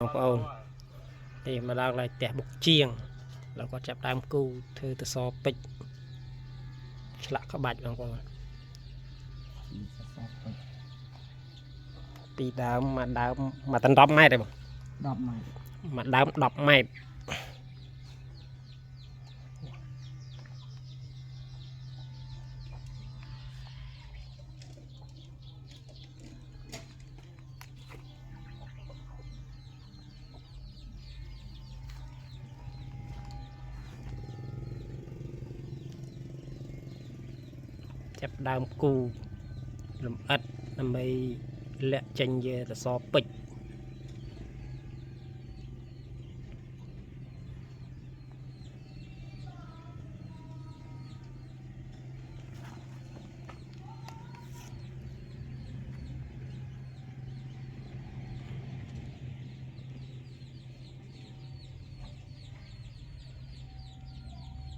បងប្អូននេះមកដល់lạiផ្ទះបុកជាងแล้วก็ចាប់ដើមគូធ្វើទៅសពេជ្រឆ្លាក់ក្បាច់បងប្អូនពីដើមមកដើមមកដល់10 ម៉ែត្រទេបង10 ម៉ែត្រមកដើម10 ម៉ែត្រចាប់ដើមគូលំអិតដើម្បីលាក់ចេញយកទៅសពេជ្រ